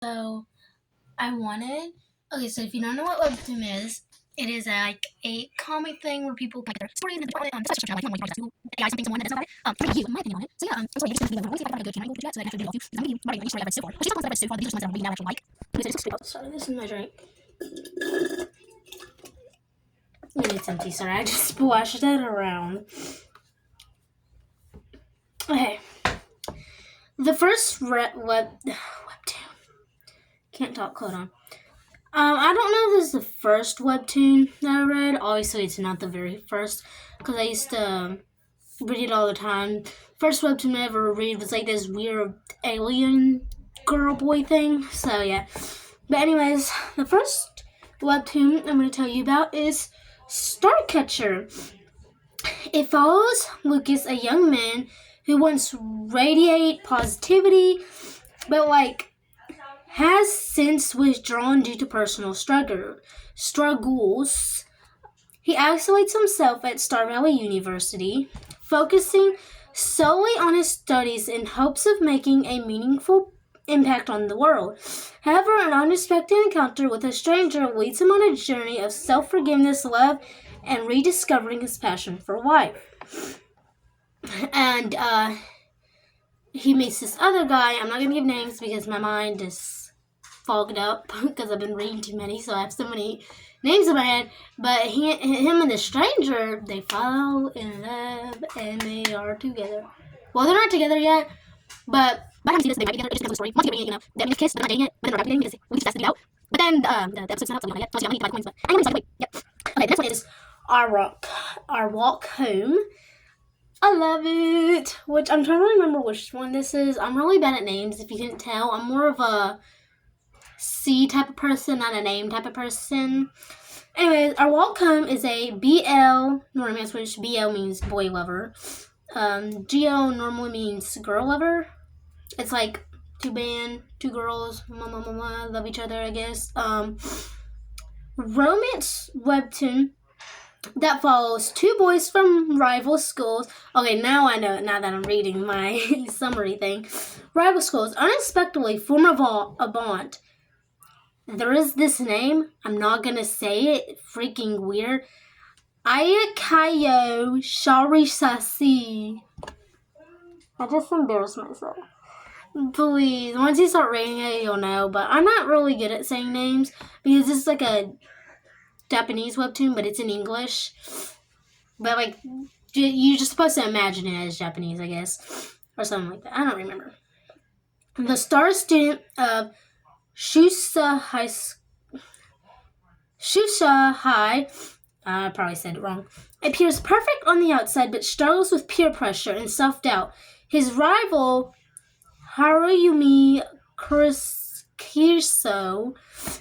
So I wanted. Okay, so if you don't know what Webtoon is, it is like a comic thing where people like their story and that's such a like you guys something someone that doesn't know about it. For you, in my opinion on it. So yeah, I'm sorry, this is gonna be always if I got a good channel to chat, so I have to do all you. I'm reading any story I've read so far. But she's not ones that I've read so far. These are just ones that I'm reading now actually like. Sorry, this is my drink. It's empty. Sorry, I just splashed that around. Okay. The first Webtoon. Can't talk. Hold on. I don't know if this is the first Webtoon that I read. Obviously, it's not the very first, because I used to read it all the time. First Webtoon I ever read was like this weird alien girl boy thing. So, yeah. But anyways, the first Webtoon I'm going to tell you about is Cachter. It follows Lucas, a young man who wants to radiate positivity, but has since withdrawn due to personal struggles. He isolates himself at Star Valley University, focusing solely on his studies in hopes of making a meaningful impact on the world. However, an unexpected encounter with a stranger leads him on a journey of self-forgiveness, love, and rediscovering his passion for life. And he meets this other guy. I'm not going to give names because my mind is fogged up because I've been reading too many, so I have so many names in my head. But him and the stranger, they fall in love and they are together. Well, they're not together yet, but by the time you see this, they might be together. It just depends on the story. Once you get reading, they kiss, but they're not dating yet. But then they're not dating because we just tested it out. But then the episode's not up, so we don't know yet. So I'm going to buy the coins, but I'm going to wait. Yep. Okay, the next one is Our Walk Home. I love it. Which I'm trying to remember which one this is. I'm really bad at names, if you couldn't tell. I'm more of a C type of person, not a name type of person. Anyways, Our Walk Home is a BL romance, which BL means boy lover. GL normally means girl lover. It's like two girls, love each other, I guess. Romance webtoon that follows two boys from rival schools. Okay, now I know it, now that I'm reading my summary thing. Rival schools unexpectedly form a bond. There is this name, I'm not gonna say it, freaking weird. Ayakayo Sharisasi. I just embarrassed myself. Please, once you start reading it, you'll know. But I'm not really good at saying names because this is like a Japanese webtoon, but it's in English. But you're just supposed to imagine it as Japanese, I guess, or something like that. I don't remember. The star student of Shusha High, I probably said it wrong, appears perfect on the outside but struggles with peer pressure and self-doubt. His rival, Haruyumi Kirso,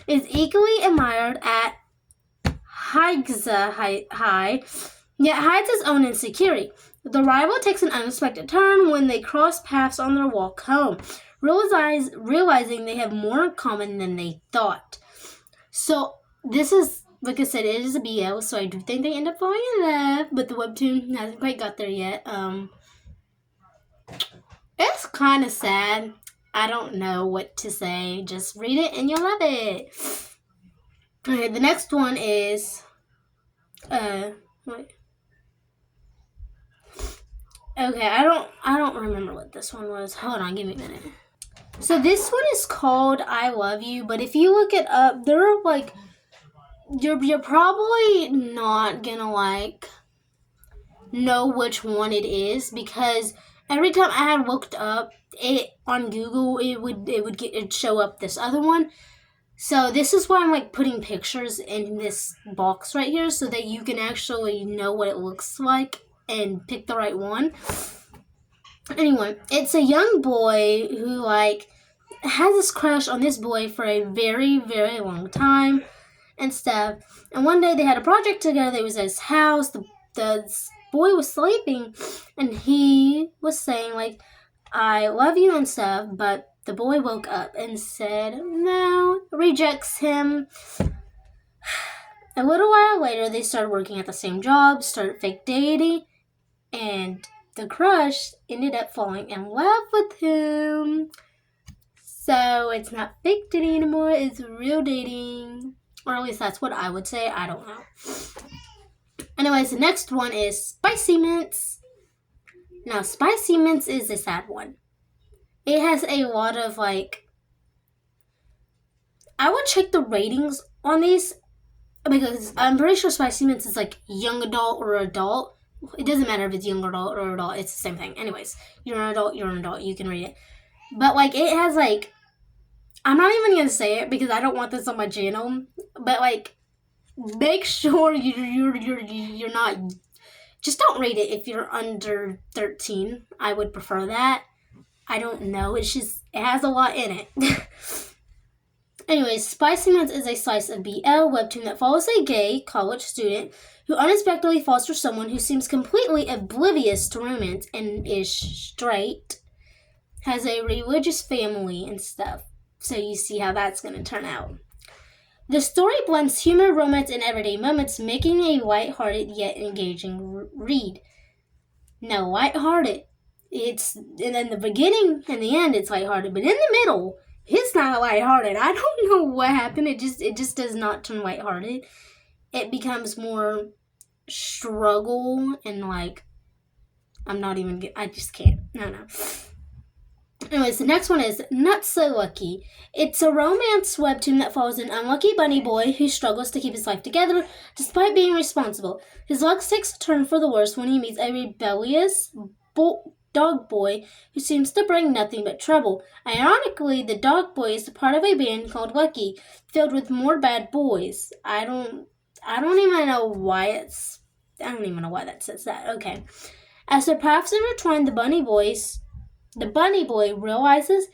is equally admired at Higza High, yet hides his own insecurity. The rival takes an unexpected turn when they cross paths on their walk home, realizing they have more in common than they thought. So this is, like I said, it is a BL, so I do think they end up falling in love, but the webtoon hasn't quite got there yet. It's kind of sad. I don't know what to say. Just read it and you'll love it. Okay, the next one is wait. Okay, I don't remember what this one was. Hold on, give me a minute. So this one is called I Love You, but if you look it up, there are you're probably not gonna know which one it is, because every time I had looked up it on Google, it'd show up this other one. So this is why I'm putting pictures in this box right here so that you can actually know what it looks like and pick the right one. Anyway, it's a young boy who has this crush on this boy for a very, very long time and stuff. And one day they had a project together. It was at his house. The boy was sleeping and he was saying I love you and stuff, but the boy woke up and said no, rejects him. A little while later, they started working at the same job, started fake dating, and the crush ended up falling in love with him. So it's not fake dating anymore, it's real dating. Or at least that's what I would say. I don't know. Anyways, the next one is Spicy Mints. Now, Spicy Mints is a sad one. It has a lot of like... I would check the ratings on these because I'm pretty sure Spicy Mints is like young adult or adult. It doesn't matter if it's young adult or adult. It's the same thing. Anyways, you're an adult. You can read it. But like it has like... I'm not even going to say it because I don't want this on my channel. But like... Make sure you're not... Just don't rate it if you're under 13. I would prefer that. I don't know. It's just... It has a lot in it. Anyways, Spicy Mints is a slice of BL webtoon that follows a gay college student who unexpectedly falls for someone who seems completely oblivious to romance and is straight, has a religious family and stuff. So you see how that's going to turn out. The story blends humor, romance, and everyday moments, making a lighthearted yet engaging read. Now, lighthearted. It's in the beginning and the end, it's lighthearted, but in the middle, it's not lighthearted. I don't know what happened. It just does not turn lighthearted. It becomes more struggle and like I just can't. No. Anyways, the next one is Not So Lucky. It's a romance webtoon that follows an unlucky bunny boy who struggles to keep his life together despite being responsible. His luck takes a turn for the worse when he meets a rebellious dog boy who seems to bring nothing but trouble. Ironically, the dog boy is a part of a band called Lucky, filled with more bad boys. I don't even know why that says that. Okay. As their paths intertwine, the bunny boy realizes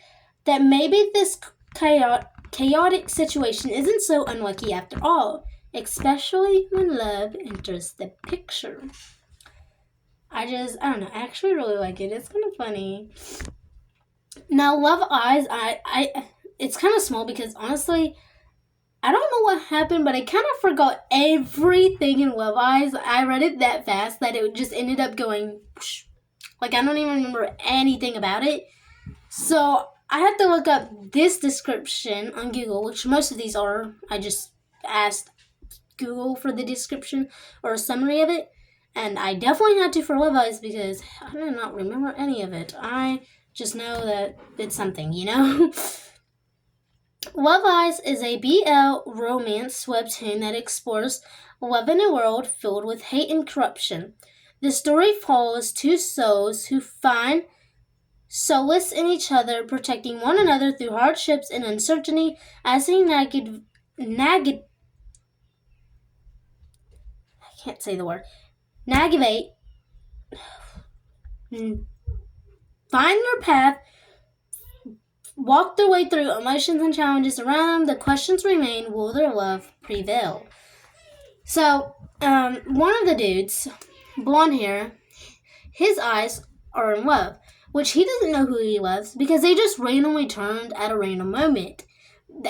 that maybe this chaotic situation isn't so unlucky after all, especially when love enters the picture. I don't know. I actually really like it. It's kind of funny. Now, Love Eyes, it's kind of small because honestly, I don't know what happened, but I kind of forgot everything in Love Eyes. I read it that fast that it just ended up going, like I don't even remember anything about it. So I have to look up this description on Google, which most of these are. I just asked Google for the description or a summary of it. And I definitely had to for Love Eyes because I do not remember any of it. I just know that it's something, you know? Love Eyes is a BL romance webtoon that explores love in a world filled with hate and corruption. The story follows two souls who find solace in each other, protecting one another through hardships and uncertainty as they navigate find their path, walk their way through emotions and challenges around them. The questions remain, will their love prevail? So, one of the dudes, blonde hair, his eyes are in love, which he doesn't know who he loves because they just randomly turned at a random moment.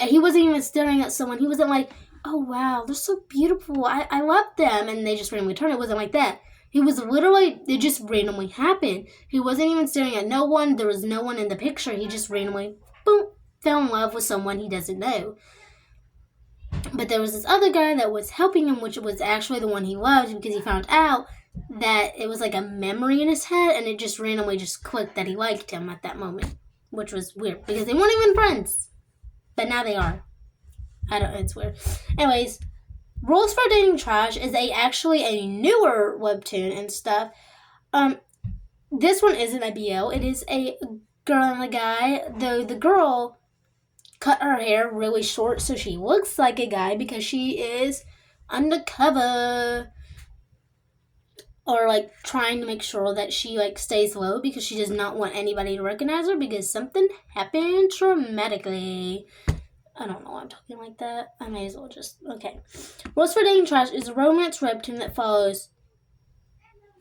He wasn't even staring at someone. He wasn't like, oh wow, they're so beautiful, I love them, and they just randomly turned. It wasn't like that. He was literally, it just randomly happened. He wasn't even staring at no one. There was no one in the picture. He just randomly, boom, fell in love with someone he doesn't know. But there was this other guy that was helping him, which was actually the one he loved, because he found out that it was like a memory in his head, and it just randomly just clicked that he liked him at that moment, which was weird, because they weren't even friends. But now they are. It's weird. Anyways, Rules for Dating Trash is actually a newer webtoon and stuff. This one isn't a BL. It is a girl and a guy, though the girl cut her hair really short so she looks like a guy because she is undercover. Or like trying to make sure that she like stays low because she does not want anybody to recognize her because something happened traumatically. I don't know why I'm talking like that. I may as well just... Okay. Rules for Dating Trash is a romance webtoon that follows...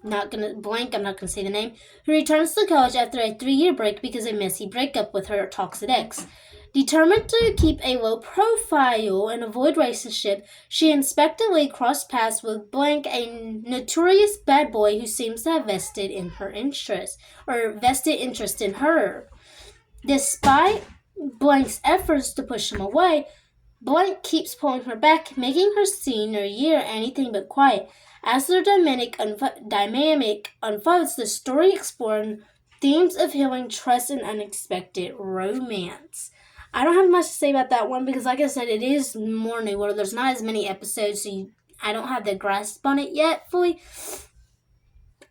I'm not going to say the name. Who returns to college after a 3-year break because of a messy breakup with her toxic ex. Determined to keep a low profile and avoid relationship, she unexpectedly crossed paths with blank, a notorious bad boy who seems to have vested interest in her. Despite Blank's efforts to push him away, Blank keeps pulling her back, making her senior year anything but quiet. As their dynamic unfolds, the story explores themes of healing, trust, and unexpected romance. I don't have much to say about that one because, like I said, it is more newer. There's not as many episodes, so I don't have the grasp on it yet fully.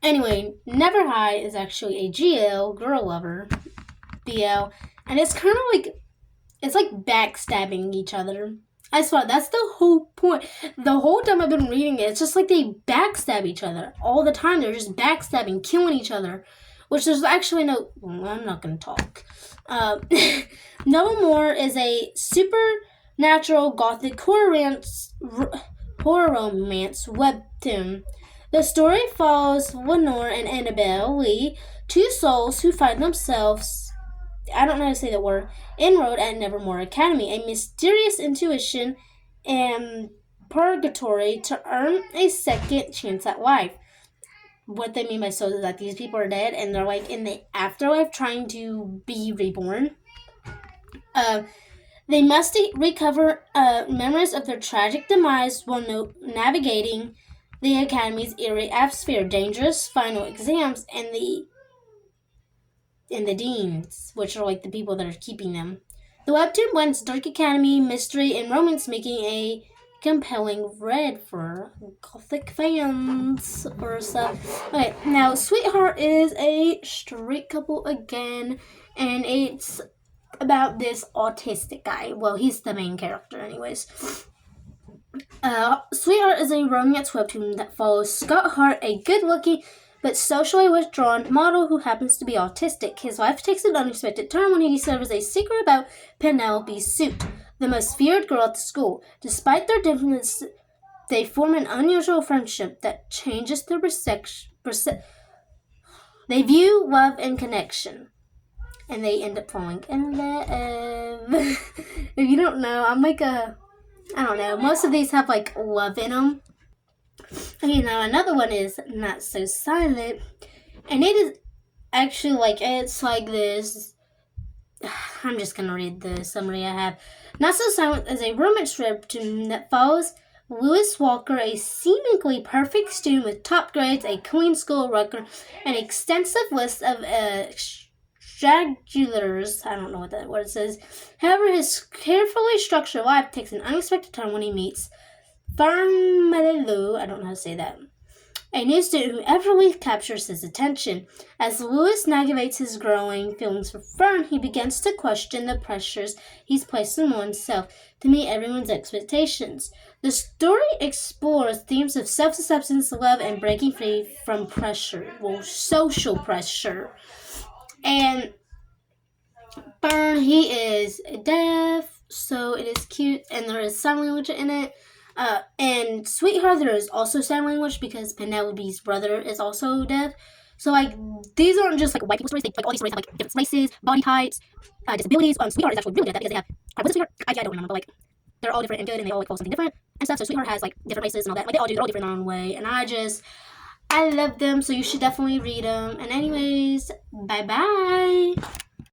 Anyway, Never High is actually a GL, girl lover, BL, and it's kind of like, it's like backstabbing each other. I swear, that's the whole point. The whole time I've been reading it, it's just like they backstab each other all the time. They're just backstabbing, killing each other. Which there's actually no... Well, I'm not going to talk. NeverMore is a supernatural gothic horror romance webtoon. The story follows Lenore and Annabelle Lee, two souls who find themselves... I don't know how to say the word, enrolled at NeverMore Academy, a mysterious intuition and purgatory to earn a second chance at life. What they mean by souls is that these people are dead and they're like in the afterlife trying to be reborn. They must recover memories of their tragic demise while navigating the Academy's eerie atmosphere, dangerous final exams, and the deans, which are like the people that are keeping them. The webtoon blends dark academy, mystery, and romance, making a compelling read for gothic fans or stuff. Okay, now Sweetheart is a straight couple again, and it's about this autistic guy. Well, he's the main character anyways. Sweetheart is a romance webtoon that follows Scott Hart, a good-looking but socially withdrawn model who happens to be autistic. His life takes an unexpected turn when he discovers a secret about Penelope's suit, the most feared girl at the school. Despite their differences, they form an unusual friendship that changes their they view love and connection, and they end up falling in love. If you don't know, I'm like I don't know, most of these have like love in them. Okay, now another one is Not So Silent, and it is actually like, it's like this. I'm just gonna read the summary I have. Not So Silent is a romance webtoon that follows Lewis Walker, a seemingly perfect student with top grades, a clean school record, an extensive list of stragglers. I don't know what that word says. However, his carefully structured life takes an unexpected turn when he meets Farmelu, I don't know how to say that, a new student who everly captures his attention. As Lewis navigates his growing feelings for Fern, he begins to question the pressures he's placed on oneself to meet everyone's expectations. The story explores themes of self-acceptance, love, and breaking free from pressure, social pressure. And Fern, he is deaf, so it is cute, and there is sign language in it. And Sweetheart, there is also sign language because Penelope's brother is also deaf. So, like, these aren't just, like, white people stories. They, like, all these stories have, like, different races, body types, disabilities. Sweetheart is actually really good at that because they have... What's Sweetheart? I don't remember, but, like, they're all different and good, and they all, like, follow something different and stuff. So Sweetheart has, like, different races and all that. Like, they all do. They're all different in their own way. And I love them, so you should definitely read them. And anyways, bye-bye.